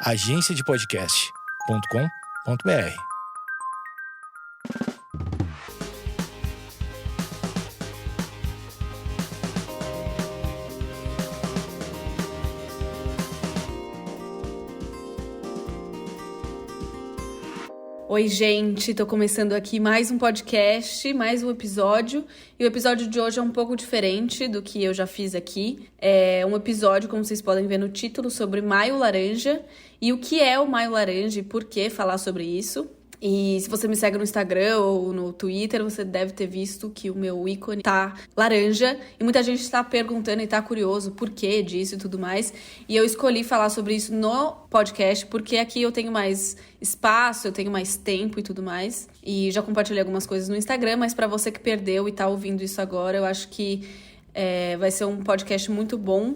agenciadepodcast.com.br. Oi, gente, tô começando aqui mais um podcast, mais um episódio. E o episódio de hoje é um pouco diferente do que eu já fiz aqui. É um episódio, como vocês podem ver no título, sobre Maio Laranja. E o que é o Maio Laranja e por que falar sobre isso. E se você me segue no Instagram ou no Twitter, você deve ter visto que o meu ícone tá laranja. E muita gente está perguntando e tá curioso por que disso e tudo mais. E eu escolhi falar sobre isso no podcast, porque aqui eu tenho mais espaço, eu tenho mais tempo e tudo mais. E já compartilhei algumas coisas no Instagram, mas para você que perdeu e tá ouvindo isso agora, eu acho que vai ser um podcast muito bom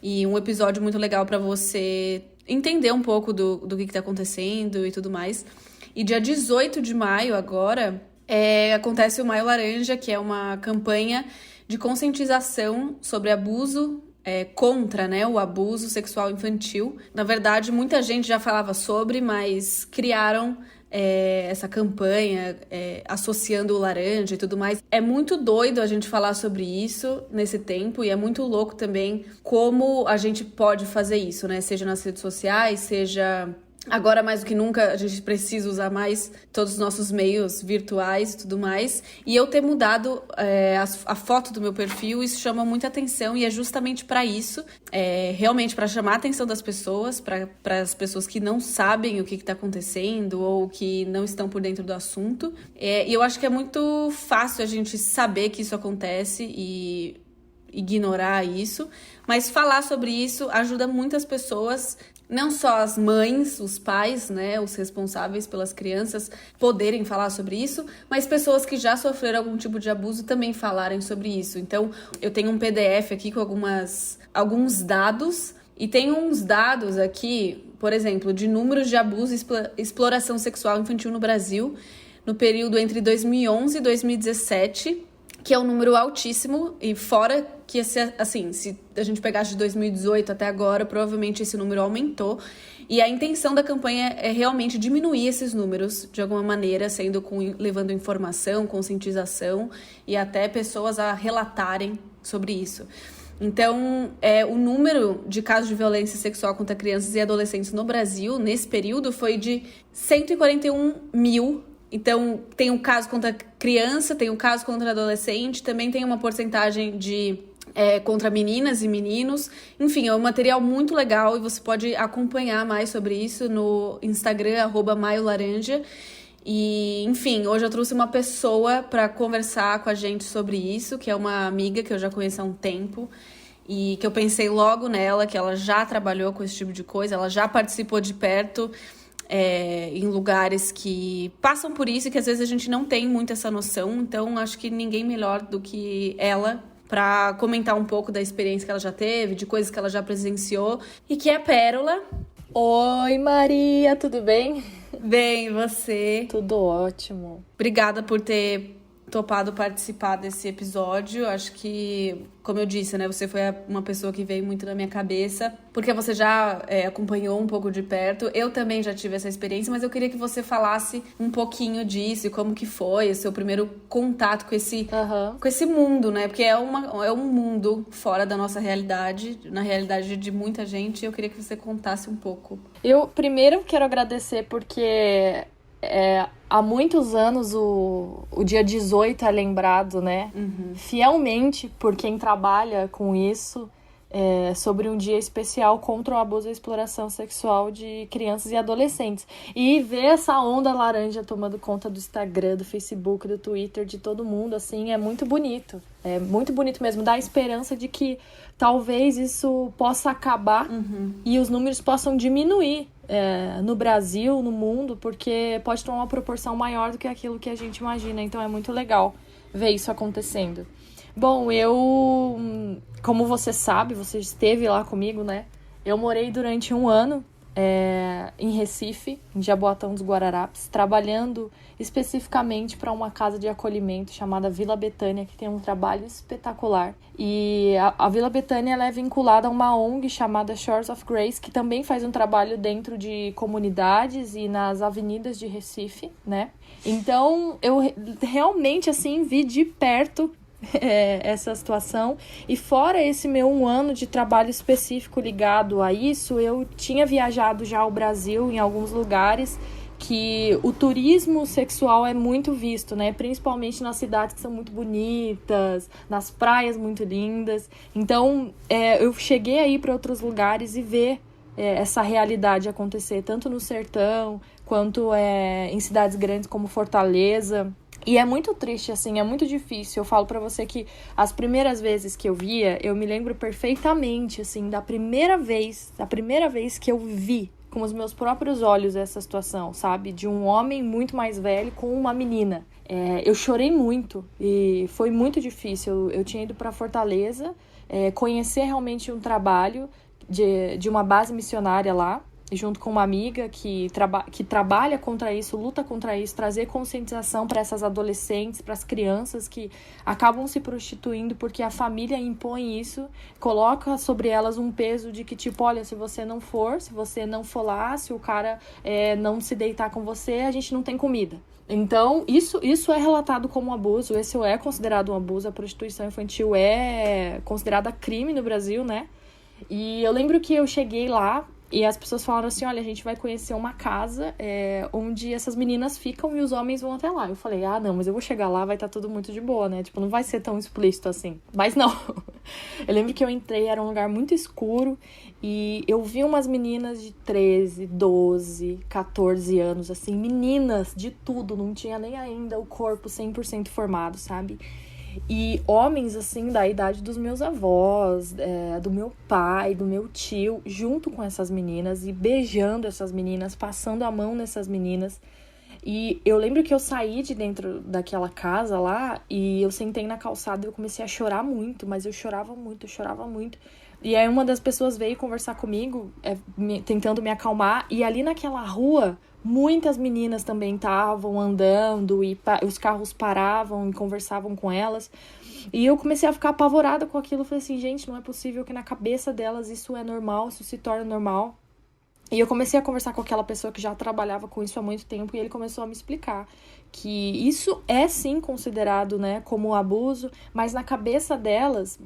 e um episódio muito legal para você entender um pouco do que tá acontecendo e tudo mais. E dia 18 de maio, agora, acontece o Maio Laranja, que é uma campanha de conscientização sobre abuso, contra, né, o abuso sexual infantil. Na verdade, muita gente já falava sobre, mas criaram essa campanha associando o laranja e tudo mais. É muito doido a gente falar sobre isso nesse tempo e é muito louco também como a gente pode fazer isso, né? Seja nas redes sociais, seja... Agora, mais do que nunca, a gente precisa usar mais todos os nossos meios virtuais e tudo mais. E eu ter mudado a foto do meu perfil, isso chama muita atenção e é justamente para isso, realmente para chamar a atenção das pessoas, para as pessoas que não sabem o que está acontecendo ou que não estão por dentro do assunto. E eu acho que é muito fácil a gente saber que isso acontece e ignorar isso, mas falar sobre isso ajuda muitas pessoas, não só as mães, os pais, né, os responsáveis pelas crianças poderem falar sobre isso, mas pessoas que já sofreram algum tipo de abuso também falarem sobre isso. Então, eu tenho um PDF aqui com alguns dados, e tem uns dados aqui, por exemplo, de números de abuso e exploração sexual infantil no Brasil, no período entre 2011 e 2017, que é um número altíssimo, e fora que, assim, se a gente pegasse de 2018 até agora, provavelmente esse número aumentou. E a intenção da campanha é realmente diminuir esses números, de alguma maneira, levando informação, conscientização e até pessoas a relatarem sobre isso. Então, o número de casos de violência sexual contra crianças e adolescentes no Brasil, nesse período, foi de 141 mil. Então, tem um caso contra criança, tem um caso contra adolescente, também tem uma porcentagem de contra meninas e meninos. Enfim, é um material muito legal e você pode acompanhar mais sobre isso no Instagram, @maiolaranja. E, enfim, hoje eu trouxe uma pessoa para conversar com a gente sobre isso, que é uma amiga que eu já conheço há um tempo e que eu pensei logo nela, que ela já trabalhou com esse tipo de coisa, ela já participou de perto em lugares que passam por isso e que às vezes a gente não tem muito essa noção. Então, acho que ninguém melhor do que ela para comentar um pouco da experiência que ela já teve, de coisas que ela já presenciou, e que é a Pérola. Oi, Maria, tudo bem? Bem, e você? Tudo ótimo. Obrigada por ter topado participar desse episódio. Acho que, como eu disse, né, você foi uma pessoa que veio muito na minha cabeça, porque você já acompanhou um pouco de perto. Eu também já tive essa experiência, mas eu queria que você falasse um pouquinho disso e como que foi o seu primeiro contato com esse mundo, né? Porque é um mundo fora da nossa realidade, na realidade de muita gente. Eu queria que você contasse um pouco. Eu primeiro quero agradecer porque há muitos anos o dia 18 é lembrado, né? Fielmente por quem trabalha com isso, sobre um dia especial contra o abuso e a exploração sexual de crianças e adolescentes. E ver essa onda laranja tomando conta do Instagram, do Facebook, do Twitter, de todo mundo, assim, é muito bonito. É muito bonito mesmo, dá a esperança de que talvez isso possa acabar e os números possam diminuir no Brasil, no mundo, porque pode tomar uma proporção maior do que aquilo que a gente imagina. Então é muito legal ver isso acontecendo. Bom, como você sabe, você esteve lá comigo, né? Eu morei durante 1 ano em Recife, em Jaboatão dos Guararapes, trabalhando especificamente para uma casa de acolhimento chamada Vila Betânia, que tem um trabalho espetacular. E a Vila Betânia, ela é vinculada a uma ONG chamada Shores of Grace, que também faz um trabalho dentro de comunidades e nas avenidas de Recife, né? Então, eu realmente, assim, vi de perto essa situação. E fora esse meu 1 ano de trabalho específico ligado a isso, eu tinha viajado já ao Brasil em alguns lugares que o turismo sexual é muito visto, né? Principalmente nas cidades que são muito bonitas, nas praias muito lindas. Então, eu cheguei a ir para outros lugares e ver essa realidade acontecer, tanto no sertão, quanto em cidades grandes como Fortaleza. E é muito triste, assim, é muito difícil. Eu falo pra você que as primeiras vezes que eu via, eu me lembro perfeitamente, assim, da primeira vez que eu vi com os meus próprios olhos essa situação, sabe? De um homem muito mais velho com uma menina. Eu chorei muito e foi muito difícil. Eu tinha ido pra Fortaleza, conhecer realmente um trabalho de uma base missionária lá, junto com uma amiga que trabalha contra isso, luta contra isso, trazer conscientização para essas adolescentes, para as crianças que acabam se prostituindo porque a família impõe isso, coloca sobre elas um peso de que, tipo, olha, se você não for lá, se o cara não se deitar com você, a gente não tem comida. Então, isso é relatado como abuso, esse é considerado um abuso, a prostituição infantil é considerada crime no Brasil, né? E eu lembro que eu cheguei lá, e as pessoas falaram assim, olha, a gente vai conhecer uma casa onde essas meninas ficam e os homens vão até lá. Eu falei, não, mas eu vou chegar lá, vai estar tudo muito de boa, né? Tipo, não vai ser tão explícito assim. Mas não. Eu lembro que eu entrei, era um lugar muito escuro e eu vi umas meninas de 13, 12, 14 anos, assim, meninas de tudo, não tinha nem ainda o corpo 100% formado, sabe? E homens, assim, da idade dos meus avós, do meu pai, do meu tio, junto com essas meninas e beijando essas meninas, passando a mão nessas meninas. E eu lembro que eu saí de dentro daquela casa lá e eu sentei na calçada e eu comecei a chorar muito, mas eu chorava muito. E aí uma das pessoas veio conversar comigo, tentando me acalmar, e ali naquela rua muitas meninas também estavam andando e os carros paravam e conversavam com elas. E eu comecei a ficar apavorada com aquilo. Eu falei assim, gente, não é possível que na cabeça delas isso é normal, isso se torna normal. E eu comecei a conversar com aquela pessoa que já trabalhava com isso há muito tempo e ele começou a me explicar que isso é sim considerado, né, como abuso, mas na cabeça delas,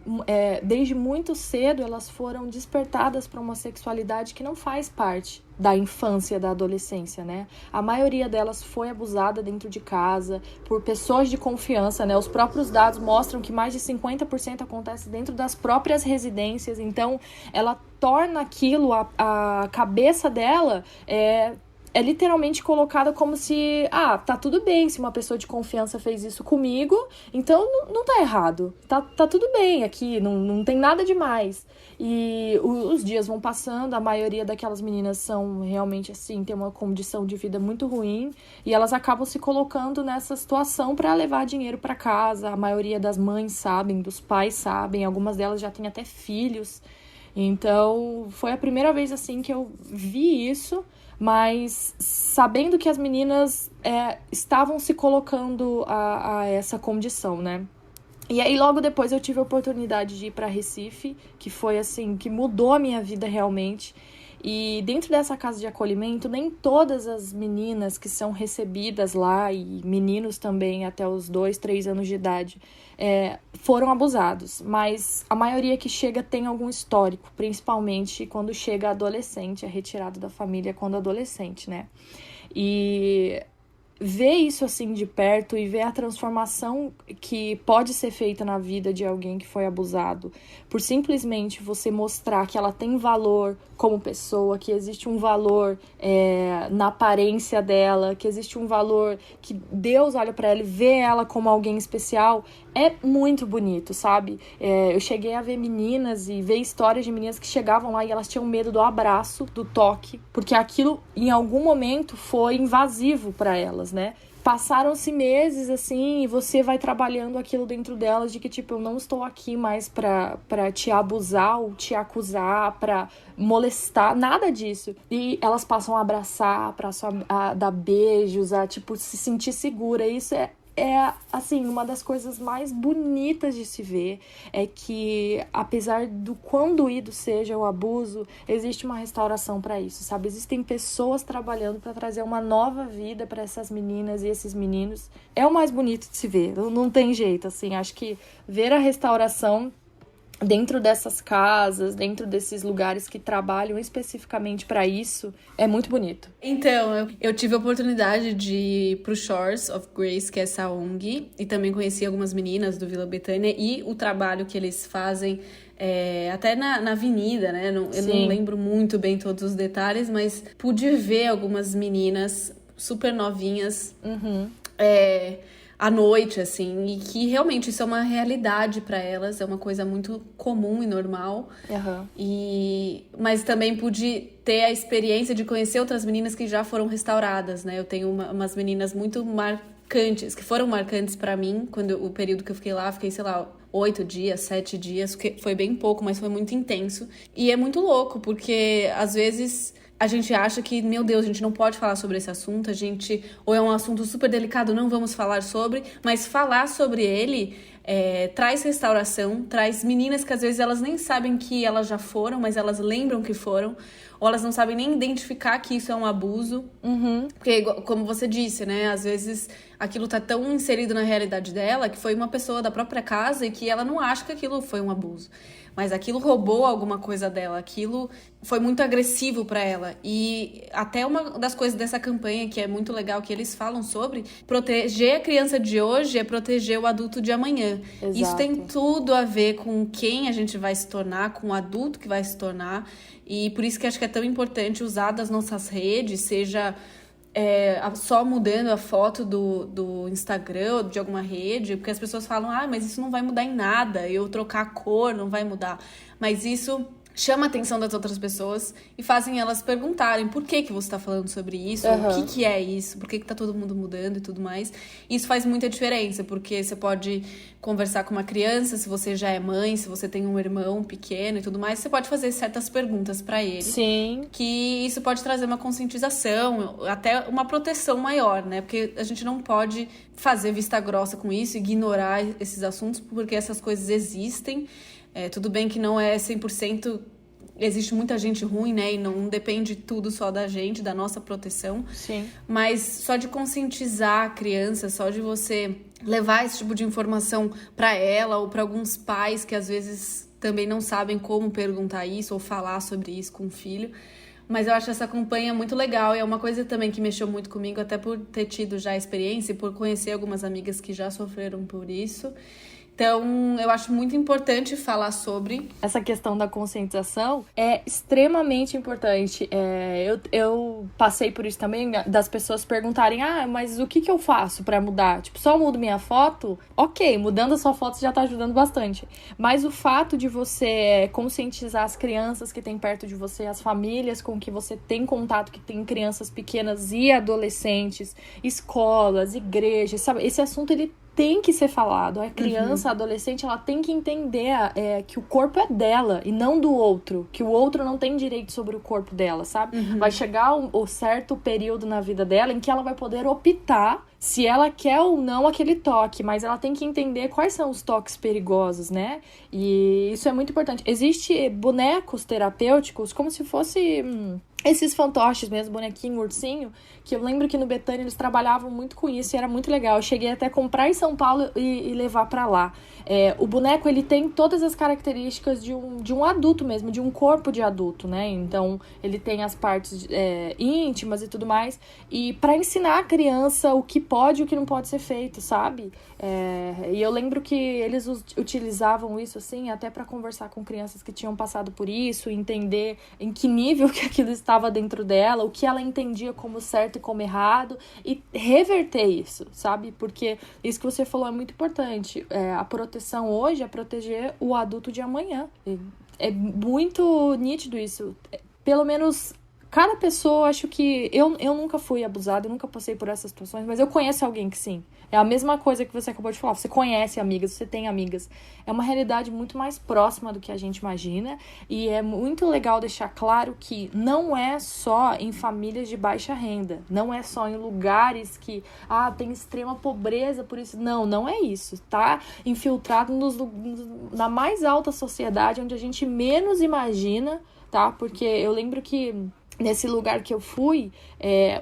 desde muito cedo, elas foram despertadas para uma sexualidade que não faz parte da infância, da adolescência, né? A maioria delas foi abusada dentro de casa por pessoas de confiança, né? Os próprios dados mostram que mais de 50% acontece dentro das próprias residências, então ela torna aquilo, a cabeça dela é literalmente colocada como se, tá tudo bem, se uma pessoa de confiança fez isso comigo, então não tá errado, tá tudo bem aqui, não tem nada demais. E os dias vão passando, a maioria daquelas meninas são realmente assim, tem uma condição de vida muito ruim, e elas acabam se colocando nessa situação para levar dinheiro para casa. A maioria das mães sabem, dos pais sabem, algumas delas já têm até filhos. Então, foi a primeira vez assim que eu vi isso, mas sabendo que as meninas estavam se colocando a essa condição, né? E aí, logo depois, eu tive a oportunidade de ir para Recife, que foi assim, que mudou a minha vida realmente. E dentro dessa casa de acolhimento, nem todas as meninas que são recebidas lá, e meninos também até os 2, 3 anos de idade, foram abusados. Mas a maioria que chega tem algum histórico, principalmente quando chega adolescente, é retirado da família quando adolescente, né? E ver isso assim de perto e ver a transformação que pode ser feita na vida de alguém que foi abusado, por simplesmente você mostrar que ela tem valor como pessoa, que existe um valor na aparência dela, que existe um valor que Deus olha pra ela e vê ela como alguém especial, é muito bonito, sabe? Eu cheguei a ver meninas e ver histórias de meninas que chegavam lá e elas tinham medo do abraço, do toque, porque aquilo em algum momento foi invasivo pra elas, né? passaram-se meses, assim, e você vai trabalhando aquilo dentro delas de que, tipo, eu não estou aqui mais pra te abusar ou te acusar, pra molestar, nada disso. E elas passam a abraçar, a dar beijos, a, tipo, se sentir segura. Isso assim, uma das coisas mais bonitas de se ver é que, apesar do quão doído seja o abuso, existe uma restauração para isso, sabe? Existem pessoas trabalhando para trazer uma nova vida para essas meninas e esses meninos. É o mais bonito de se ver, não tem jeito, assim. Acho que ver a restauração dentro dessas casas, dentro desses lugares que trabalham especificamente para isso, é muito bonito. Então, eu tive a oportunidade de ir pro Shores of Grace, que é essa ONG, e também conheci algumas meninas do Vila Betânia e o trabalho que eles fazem até na avenida, né? Eu não lembro muito bem todos os detalhes, mas pude ver algumas meninas super novinhas à noite, assim, e que realmente isso é uma realidade para elas, é uma coisa muito comum e normal. Mas também pude ter a experiência de conhecer outras meninas que já foram restauradas, né? Eu tenho umas meninas muito marcantes, que foram marcantes para mim, o período que eu fiquei lá, sei lá, 8 dias, 7 dias, foi bem pouco, mas foi muito intenso. E é muito louco, porque às vezes a gente acha que, meu Deus, a gente não pode falar sobre esse assunto, ou é um assunto super delicado, não vamos falar sobre, mas falar sobre ele traz restauração, traz meninas que às vezes elas nem sabem que elas já foram, mas elas lembram que foram, ou elas não sabem nem identificar que isso é um abuso. Porque, como você disse, né, às vezes aquilo tá tão inserido na realidade dela que foi uma pessoa da própria casa e que ela não acha que aquilo foi um abuso. Mas aquilo roubou alguma coisa dela, aquilo foi muito agressivo para ela. E até uma das coisas dessa campanha que é muito legal, que eles falam sobre, proteger a criança de hoje é proteger o adulto de amanhã. Exato. Isso tem tudo a ver com quem a gente vai se tornar, com o adulto que vai se tornar. E por isso que acho que é tão importante usar das nossas redes, seja só mudando a foto do Instagram ou de alguma rede, porque as pessoas falam, mas isso não vai mudar em nada, eu trocar a cor não vai mudar. Mas isso chama a atenção das outras pessoas e fazem elas perguntarem por que você está falando sobre isso, o que é isso, por que tá todo mundo mudando e tudo mais. Isso faz muita diferença, porque você pode conversar com uma criança, se você já é mãe, se você tem um irmão pequeno e tudo mais, você pode fazer certas perguntas para ele. Sim. Que isso pode trazer uma conscientização, até uma proteção maior, né? Porque a gente não pode fazer vista grossa com isso, ignorar esses assuntos, porque essas coisas existem. Tudo bem que não é 100%, existe muita gente ruim, né? E não depende tudo só da gente, da nossa proteção. Sim. Mas só de conscientizar a criança, só de você levar esse tipo de informação para ela ou para alguns pais que às vezes também não sabem como perguntar isso ou falar sobre isso com o filho. Mas eu acho essa campanha muito legal e é uma coisa também que mexeu muito comigo, até por ter tido já a experiência e por conhecer algumas amigas que já sofreram por isso. Então, eu acho muito importante falar sobre. Essa questão da conscientização é extremamente importante. Eu passei por isso também, das pessoas perguntarem, mas o que eu faço pra mudar? Tipo, só mudo minha foto? Ok, mudando a sua foto já tá ajudando bastante. Mas o fato de você conscientizar as crianças que tem perto de você, as famílias com que você tem contato, que tem crianças pequenas e adolescentes, escolas, igrejas, sabe? Esse assunto, ele tem que ser falado. A criança, a adolescente, ela tem que entender que o corpo é dela e não do outro. Que o outro não tem direito sobre o corpo dela, sabe? Vai chegar um certo período na vida dela em que ela vai poder optar se ela quer ou não aquele toque, mas ela tem que entender quais são os toques perigosos, né? E isso é muito importante. Existem bonecos terapêuticos como se fosse esses fantoches mesmo, bonequinho, ursinho, que eu lembro que no Betânia eles trabalhavam muito com isso e era muito legal. Eu cheguei até a comprar em São Paulo e levar pra lá. O boneco, ele tem todas as características de um adulto mesmo, de um corpo de adulto, né? Então, ele tem as partes íntimas e tudo mais. E pra ensinar a criança o que pode e o que não pode ser feito, sabe? E eu lembro que eles utilizavam isso, assim, até pra conversar com crianças que tinham passado por isso, entender em que nível que aquilo estava dentro dela, o que ela entendia como certo e como errado, e reverter isso, sabe? Porque isso que você falou é muito importante. A proteção hoje é proteger o adulto de amanhã. É muito nítido isso. Pelo menos Cada pessoa, acho que... Eu nunca fui abusada, eu nunca passei por essas situações, mas eu conheço alguém que sim. É a mesma coisa que você acabou de falar. Você conhece amigas, você tem amigas. É uma realidade muito mais próxima do que a gente imagina. E é muito legal deixar claro que não é só em famílias de baixa renda. Não é só em lugares que tem extrema pobreza, por isso... Não é isso. Tá infiltrado na mais alta sociedade, onde a gente menos imagina, tá? Porque eu lembro que... Nesse lugar que eu fui,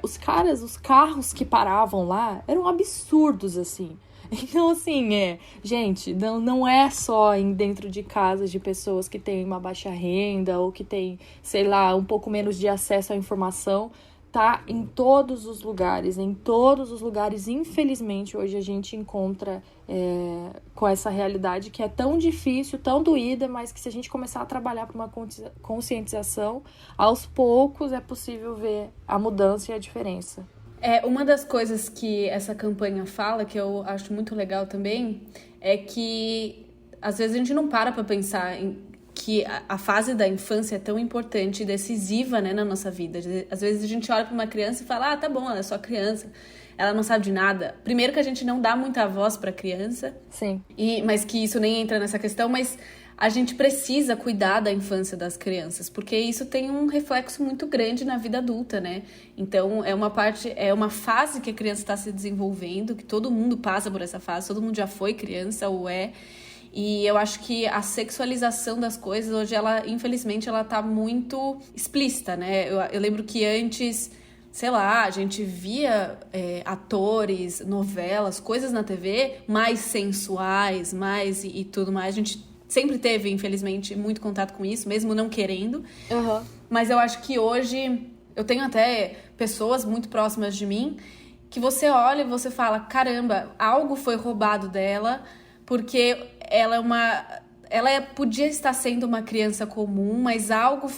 os carros que paravam lá eram absurdos, assim. Então, assim, gente, não é só dentro de casas de pessoas que têm uma baixa renda ou que têm, sei lá, um pouco menos de acesso à informação. Tá em todos os lugares, infelizmente, hoje a gente encontra com essa realidade que é tão difícil, tão doída, mas que se a gente começar a trabalhar para uma conscientização, aos poucos é possível ver a mudança e a diferença. Uma das coisas que essa campanha fala, que eu acho muito legal também, é que às vezes a gente não para pensar que a fase da infância é tão importante e decisiva, né, na nossa vida. Às vezes a gente olha para uma criança e fala, tá bom, ela é só criança, ela não sabe de nada. Primeiro que a gente não dá muita voz para criança. Sim. Mas que isso nem entra nessa questão, mas a gente precisa cuidar da infância das crianças, porque isso tem um reflexo muito grande na vida adulta, né? Então, é uma fase que a criança está se desenvolvendo, que todo mundo passa por essa fase, todo mundo já foi criança ou é. E eu acho que a sexualização das coisas, hoje, infelizmente, ela tá muito explícita, né? Eu lembro que antes, sei lá, a gente via atores, novelas, coisas na TV mais sensuais, e tudo mais. A gente sempre teve, infelizmente, muito contato com isso, mesmo não querendo. Uhum. Mas eu acho que hoje, eu tenho até pessoas muito próximas de mim, que você olha e você fala, caramba, algo foi roubado dela, porque ela podia estar sendo uma criança comum, mas algo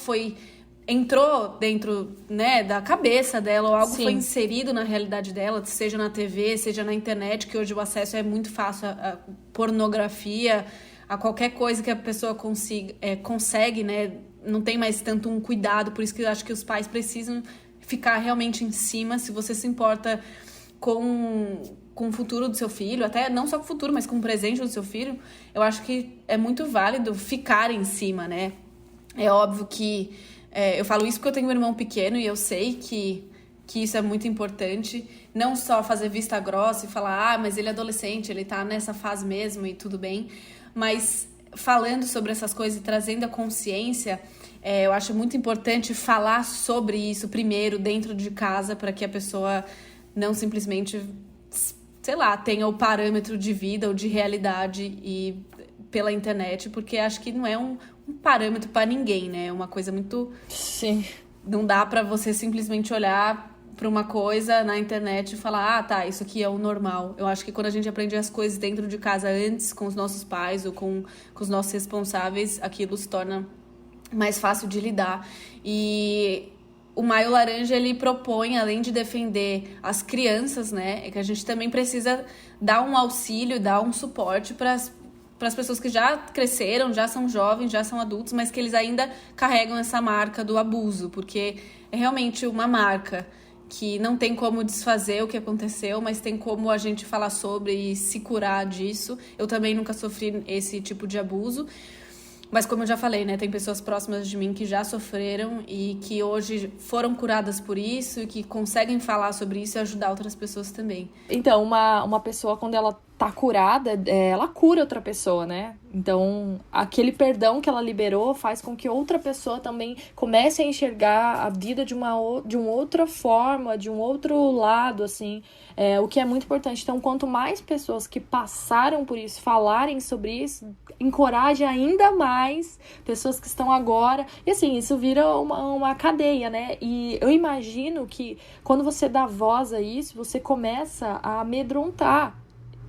entrou dentro, né, da cabeça dela, ou algo Sim. foi inserido na realidade dela, seja na TV, seja na internet, que hoje o acesso é muito fácil a pornografia, a qualquer coisa que a pessoa consegue, né, não tem mais tanto um cuidado, por isso que eu acho que os pais precisam ficar realmente em cima, se você se importa com o futuro do seu filho, até não só com o futuro, mas com o presente do seu filho, eu acho que é muito válido ficar em cima, né? É óbvio que eu falo isso porque eu tenho um irmão pequeno e eu sei que isso é muito importante, não só fazer vista grossa e falar, mas ele é adolescente, ele tá nessa fase mesmo e tudo bem, mas falando sobre essas coisas e trazendo a consciência, eu acho muito importante falar sobre isso primeiro dentro de casa, para que a pessoa não simplesmente, sei lá, tenha o parâmetro de vida ou de realidade e pela internet, porque acho que não é um parâmetro para ninguém, né? É uma coisa muito... Sim. Não dá para você simplesmente olhar para uma coisa na internet e falar, tá, isso aqui é o normal. Eu acho que quando a gente aprende as coisas dentro de casa antes, com os nossos pais ou com os nossos responsáveis, aquilo se torna mais fácil de lidar. E o Maio Laranja, ele propõe, além de defender as crianças, né, é que a gente também precisa dar um auxílio, dar um suporte para as pessoas que já cresceram, já são jovens, já são adultos, mas que eles ainda carregam essa marca do abuso, porque é realmente uma marca que não tem como desfazer o que aconteceu, mas tem como a gente falar sobre e se curar disso. Eu também nunca sofri esse tipo de abuso, mas como eu já falei, né, tem pessoas próximas de mim que já sofreram e que hoje foram curadas por isso e que conseguem falar sobre isso e ajudar outras pessoas também. Então, uma pessoa, quando ela tá curada, ela cura outra pessoa, né? Então, aquele perdão que ela liberou faz com que outra pessoa também comece a enxergar a vida de uma outra forma, de um outro lado, assim, o que é muito importante. Então, quanto mais pessoas que passaram por isso falarem sobre isso, encoraje ainda mais pessoas que estão agora. E assim, isso vira uma cadeia, né? E eu imagino que quando você dá voz a isso, você começa a amedrontar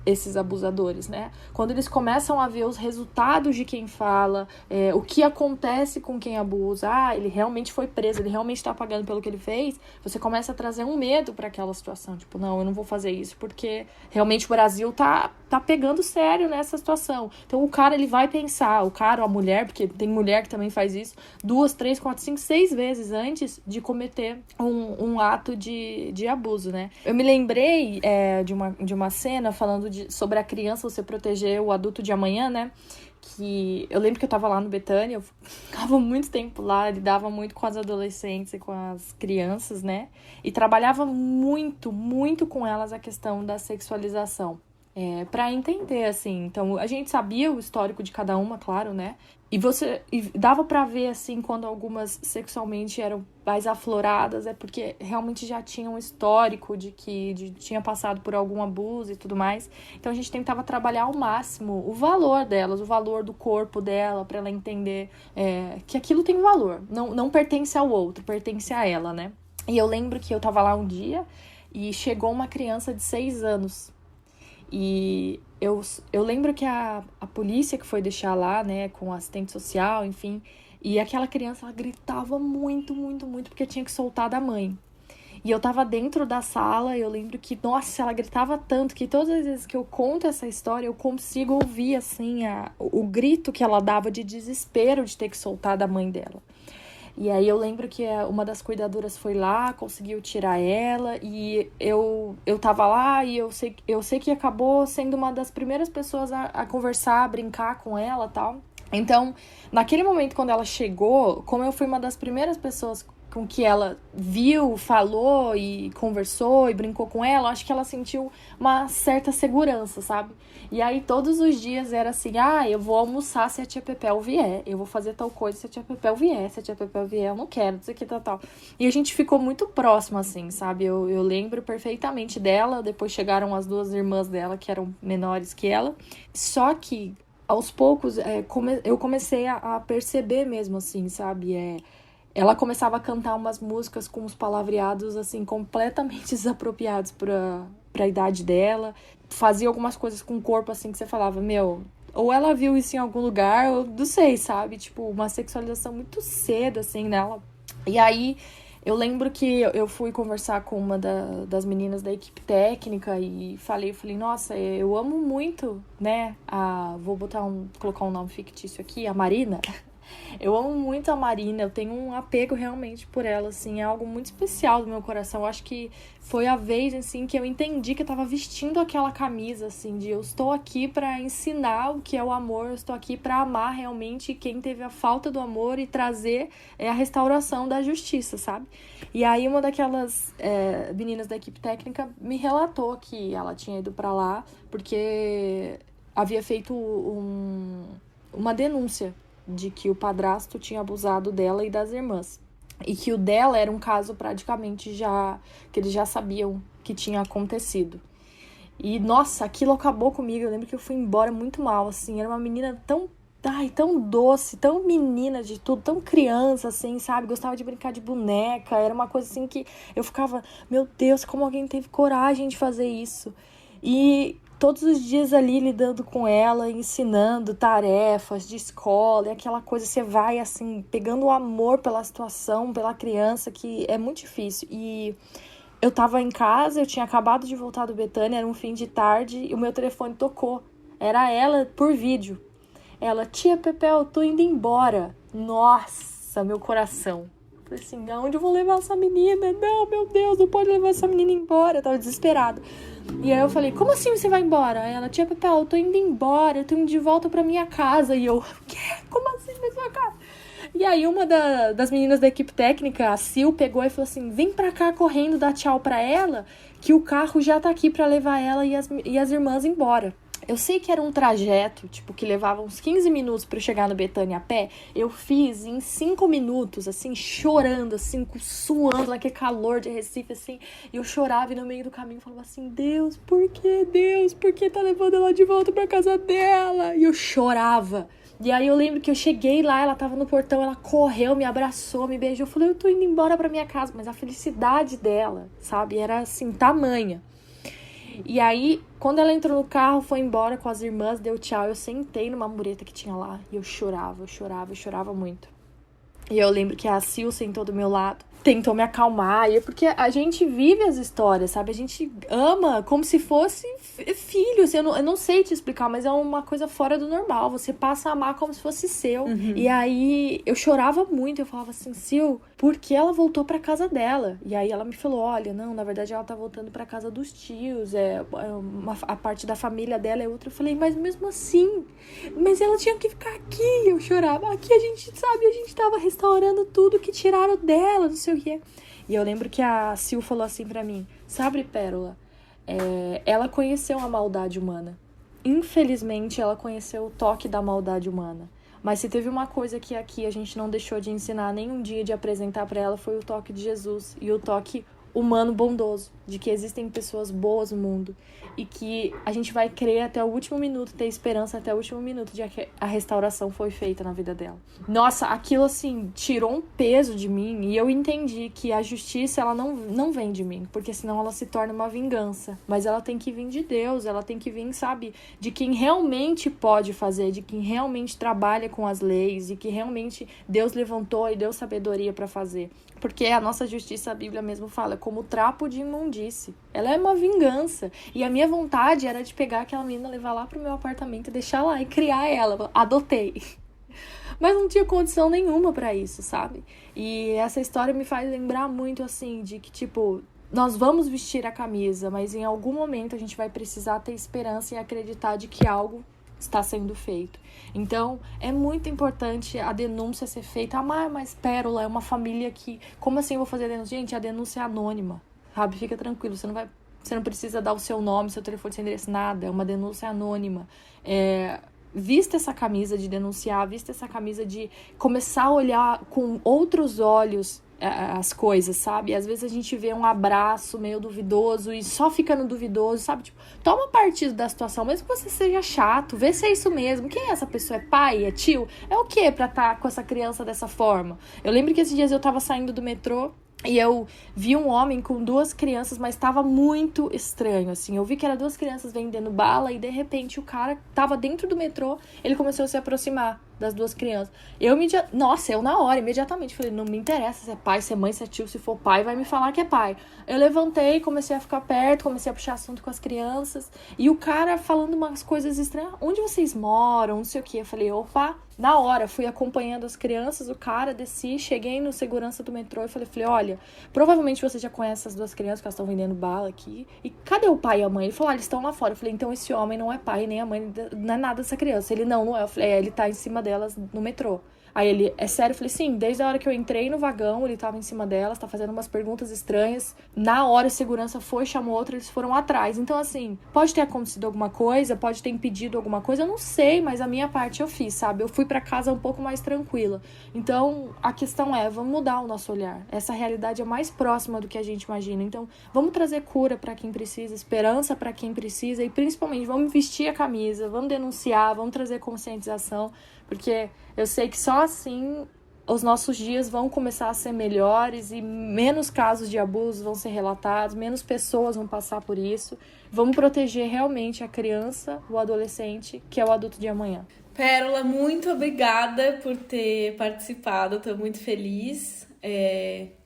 esses abusadores, né? Quando eles começam a ver os resultados de quem fala, o que acontece com quem abusa, ele realmente foi preso, ele realmente tá pagando pelo que ele fez, você começa a trazer um medo para aquela situação, tipo, não, eu não vou fazer isso, porque realmente o Brasil tá pegando sério nessa situação. Então o cara, ele vai pensar, o cara ou a mulher, porque tem mulher que também faz isso, 2, 3, 4, 5, 6 vezes antes de cometer um ato de abuso, né? Eu me lembrei de uma cena falando sobre a criança, você proteger o adulto de amanhã, né? Que eu lembro que eu tava lá no Betânia, eu ficava muito tempo lá, lidava muito com as adolescentes e com as crianças, né? E trabalhava muito, muito com elas a questão da sexualização. Pra entender, assim. Então, a gente sabia o histórico de cada uma, claro, né? E dava pra ver, assim, quando algumas sexualmente eram mais afloradas, porque realmente já tinha um histórico de que tinha passado por algum abuso e tudo mais. Então, a gente tentava trabalhar ao máximo o valor delas, o valor do corpo dela, pra ela entender que aquilo tem valor. Não pertence ao outro, pertence a ela, né? E eu lembro que eu tava lá um dia e chegou uma criança de 6 anos. E eu lembro que a polícia que foi deixar lá, né, com o assistente social, enfim, e aquela criança, ela gritava muito, muito, muito, porque tinha que soltar da mãe. E eu tava dentro da sala, eu lembro que, nossa, ela gritava tanto, que todas as vezes que eu conto essa história, eu consigo ouvir, assim, o grito que ela dava de desespero de ter que soltar da mãe dela. E aí eu lembro que uma das cuidadoras foi lá, conseguiu tirar ela, e eu tava lá e eu sei que acabou sendo uma das primeiras pessoas a conversar, a brincar com ela e tal. Então, naquele momento, quando ela chegou, como eu fui uma das primeiras pessoas com que ela viu, falou e conversou e brincou com ela, acho que ela sentiu uma certa segurança, sabe? E aí todos os dias era assim, eu vou almoçar se a tia Pepel vier, eu vou fazer tal coisa se a tia Pepel vier, se a tia Pepel vier eu não quero, não sei o que, tal. E a gente ficou muito próximo, assim, sabe? Eu lembro perfeitamente dela, depois chegaram as 2 irmãs dela, que eram menores que ela, só que aos poucos eu comecei a perceber mesmo, assim, sabe? Ela começava a cantar umas músicas com uns palavreados, assim, completamente desapropriados pra idade dela. Fazia algumas coisas com o corpo, assim, que você falava, ou ela viu isso em algum lugar, ou não sei, sabe? Tipo, uma sexualização muito cedo, assim, nela. E aí, eu lembro que eu fui conversar com uma das meninas da equipe técnica e falei, nossa, eu amo muito, né? Vou colocar um nome fictício aqui, a Marina. Eu amo muito a Marina, eu tenho um apego realmente por ela, assim, é algo muito especial do meu coração. Eu acho que foi a vez, assim, que eu entendi que eu tava vestindo aquela camisa, assim, de eu estou aqui pra ensinar o que é o amor, eu estou aqui pra amar realmente quem teve a falta do amor e trazer a restauração da justiça, sabe? E aí uma daquelas meninas da equipe técnica me relatou que ela tinha ido pra lá porque havia feito uma denúncia de que o padrasto tinha abusado dela e das irmãs. E que o dela era um caso praticamente que eles já sabiam que tinha acontecido. E, nossa, aquilo acabou comigo. Eu lembro que eu fui embora muito mal, assim. Era uma menina tão doce, tão menina de tudo, tão criança, assim, sabe? Gostava de brincar de boneca. Era uma coisa, assim, que eu ficava... Meu Deus, como alguém teve coragem de fazer isso? E... todos os dias ali lidando com ela, ensinando tarefas de escola, e aquela coisa, você vai assim, pegando o amor pela situação, pela criança, que é muito difícil. E eu tava em casa, eu tinha acabado de voltar do Betânia, era um fim de tarde, e o meu telefone tocou. Era ela por vídeo. Ela, tia Pepel, eu tô indo embora. Nossa, meu coração. Falei assim, aonde eu vou levar essa menina? Não, meu Deus, não pode levar essa menina embora. Eu tava desesperada. E aí eu falei, como assim você vai embora? Aí ela, tia Pepel, eu tô indo embora, eu tô indo de volta pra minha casa. E eu, quê? Como assim pra sua casa? E aí uma das meninas da equipe técnica, a Sil, pegou e falou assim, vem pra cá correndo, dar tchau pra ela, que o carro já tá aqui pra levar ela e as irmãs embora. Eu sei que era um trajeto, tipo, que levava uns 15 minutos pra eu chegar no Betânia a pé. Eu fiz em 5 minutos, assim, chorando, assim, suando, naquele calor de Recife, assim. E eu chorava e no meio do caminho falava assim, Deus, por que Deus? Por que tá levando ela de volta pra casa dela? E eu chorava. E aí eu lembro que eu cheguei lá, ela tava no portão, ela correu, me abraçou, me beijou. Eu falei, eu tô indo embora pra minha casa. Mas a felicidade dela, sabe, era assim, tamanha. E aí, quando ela entrou no carro, foi embora com as irmãs, deu tchau, eu sentei numa mureta que tinha lá e eu chorava muito. E eu lembro que a Sil sentou do meu lado, tentou me acalmar, porque a gente vive as histórias, sabe? A gente ama como se fosse filho, assim, eu não sei te explicar, mas é uma coisa fora do normal, você passa a amar como se fosse seu. E aí, eu chorava muito, eu falava assim, Sil, por que ela voltou pra casa dela? E aí ela me falou, olha, não, na verdade ela tá voltando pra casa dos tios, a parte da família dela é outra. Eu falei, mas mesmo assim, mas ela tinha que ficar aqui. Eu chorava, aqui a gente tava restaurando tudo que tiraram dela, não sei o quê. E eu lembro que a Sil falou assim pra mim, sabe, Pérola, ela conheceu a maldade humana. Infelizmente, ela conheceu o toque da maldade humana. Mas se teve uma coisa que aqui a gente não deixou de ensinar nem um dia, de apresentar pra ela, foi o toque de Jesus. E o toque humano bondoso, de que existem pessoas boas no mundo. E que a gente vai crer até o último minuto, ter esperança até o último minuto de que a restauração foi feita na vida dela. Nossa, aquilo assim, tirou um peso de mim. E eu entendi que a justiça, ela não vem de mim, porque senão ela se torna uma vingança. Mas ela tem que vir de Deus, ela tem que vir, sabe, de quem realmente pode fazer, de quem realmente trabalha com as leis, e que realmente Deus levantou e deu sabedoria para fazer. Porque a nossa justiça, a Bíblia mesmo fala, como trapo de imundície. Ela é uma vingança. E a minha vontade era de pegar aquela menina, levar lá pro meu apartamento e deixar lá e criar ela. Adotei. Mas não tinha condição nenhuma pra isso, sabe? E essa história me faz lembrar muito, assim, de que, tipo, nós vamos vestir a camisa, mas em algum momento a gente vai precisar ter esperança e acreditar de que algo está sendo feito. Então, é muito importante a denúncia ser feita. Mas Pérola é uma família que... Como assim eu vou fazer a denúncia? Gente, a denúncia é anônima, sabe? Fica tranquilo, você não precisa dar o seu nome, seu telefone, seu endereço, nada. É uma denúncia anônima. Vista essa camisa de denunciar, vista essa camisa de começar a olhar com outros olhos as coisas, sabe? Às vezes a gente vê um abraço meio duvidoso e só fica no duvidoso, sabe? Tipo, toma partido da situação, mesmo que você seja chato, vê se é isso mesmo. Quem é essa pessoa? É pai? É tio? É o quê pra estar com essa criança dessa forma? Eu lembro que esses dias eu tava saindo do metrô e eu vi um homem com 2 crianças, mas tava muito estranho, assim. Eu vi que eram 2 crianças vendendo bala e, de repente, o cara tava dentro do metrô, ele começou a se aproximar das 2 crianças. Eu na hora, imediatamente, falei, não me interessa se é pai, se é mãe, se é tio, se for pai, vai me falar que é pai. Eu levantei, comecei a ficar perto, comecei a puxar assunto com as crianças, e o cara falando umas coisas estranhas, onde vocês moram, não sei o que. Eu falei, opa, na hora, fui acompanhando as crianças, o cara, desci, cheguei no segurança do metrô e falei, olha, provavelmente você já conhece essas 2 crianças que elas estão vendendo bala aqui, e cadê o pai e a mãe? Ele falou, eles estão lá fora. Eu falei, então esse homem não é pai, nem a mãe, não é nada dessa criança. Ele, não é. Eu falei, ele tá em cima delas no metrô. Aí ele, é sério? Eu falei, sim, desde a hora que eu entrei no vagão, ele tava em cima delas, tá fazendo umas perguntas estranhas. Na hora, a segurança foi, chamou outra, eles foram atrás. Então, assim, pode ter acontecido alguma coisa, pode ter impedido alguma coisa, eu não sei, mas a minha parte eu fiz, sabe? Eu fui pra casa um pouco mais tranquila. Então, a questão é, vamos mudar o nosso olhar. Essa realidade é mais próxima do que a gente imagina. Então, vamos trazer cura pra quem precisa, esperança pra quem precisa e, principalmente, vamos vestir a camisa, vamos denunciar, vamos trazer conscientização, porque eu sei que só assim os nossos dias vão começar a ser melhores e menos casos de abuso vão ser relatados, menos pessoas vão passar por isso. Vamos proteger realmente a criança, o adolescente, que é o adulto de amanhã. Pérola, muito obrigada por ter participado, estou muito feliz.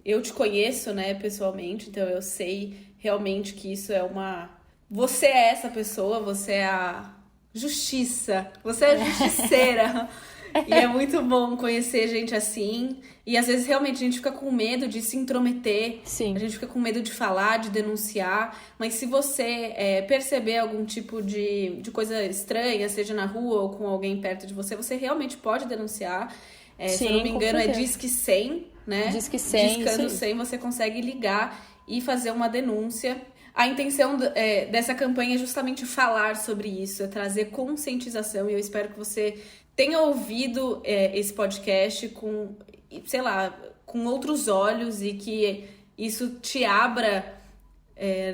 Eu te conheço, né, pessoalmente, então eu sei realmente que isso é uma... Você é essa pessoa, você é a justiça, você é justiceira. E é muito bom conhecer gente assim. E às vezes realmente a gente fica com medo de se intrometer. Sim. A gente fica com medo de falar, de denunciar. Mas se você perceber algum tipo de coisa estranha, seja na rua ou com alguém perto de você, você realmente pode denunciar. Sim, se eu não me engano, é Disque 100, né? Disque 100. Discando 100, você consegue ligar e fazer uma denúncia. A intenção dessa campanha é justamente falar sobre isso, é trazer conscientização. E eu espero que você tenha ouvido esse podcast com, sei lá, com outros olhos e que isso te abra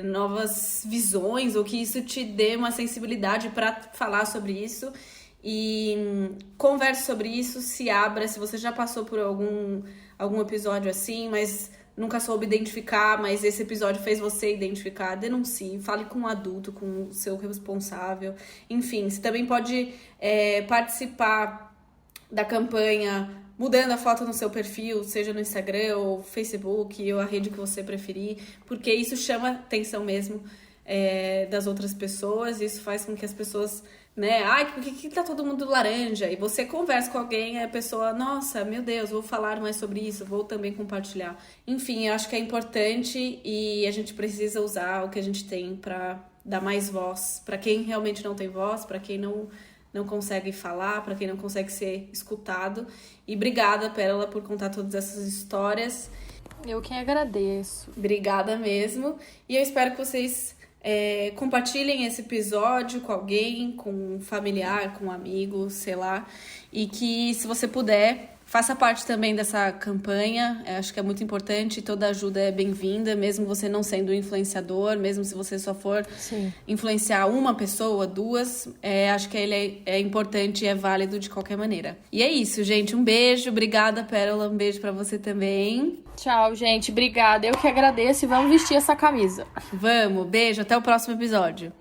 novas visões ou que isso te dê uma sensibilidade para falar sobre isso. E converse sobre isso, se abra. Se você já passou por algum episódio assim, mas nunca soube identificar, mas esse episódio fez você identificar, denuncie, fale com um adulto, com o seu responsável. Enfim, você também pode participar da campanha mudando a foto no seu perfil, seja no Instagram ou Facebook, ou a rede que você preferir, porque isso chama atenção mesmo das outras pessoas, isso faz com que as pessoas, né, por que tá todo mundo laranja? E você conversa com alguém, e a pessoa, nossa, meu Deus, vou falar mais sobre isso, vou também compartilhar. Enfim, eu acho que é importante e a gente precisa usar o que a gente tem para dar mais voz, para quem realmente não tem voz, para quem não consegue falar, para quem não consegue ser escutado. E obrigada, Pérola, por contar todas essas histórias. Eu que agradeço. Obrigada mesmo. E eu espero que vocês compartilhem esse episódio com alguém, com um familiar, com um amigo, sei lá. E que, se você puder, faça parte também dessa campanha. Acho que é muito importante, toda ajuda é bem-vinda, mesmo você não sendo influenciador, mesmo se você só for influenciar uma pessoa, duas, acho que ele é importante e é válido de qualquer maneira. E é isso, gente. Um beijo. Obrigada, Pérola. Um beijo pra você também. Tchau, gente. Obrigada. Eu que agradeço e vamos vestir essa camisa. Vamos. Beijo. Até o próximo episódio.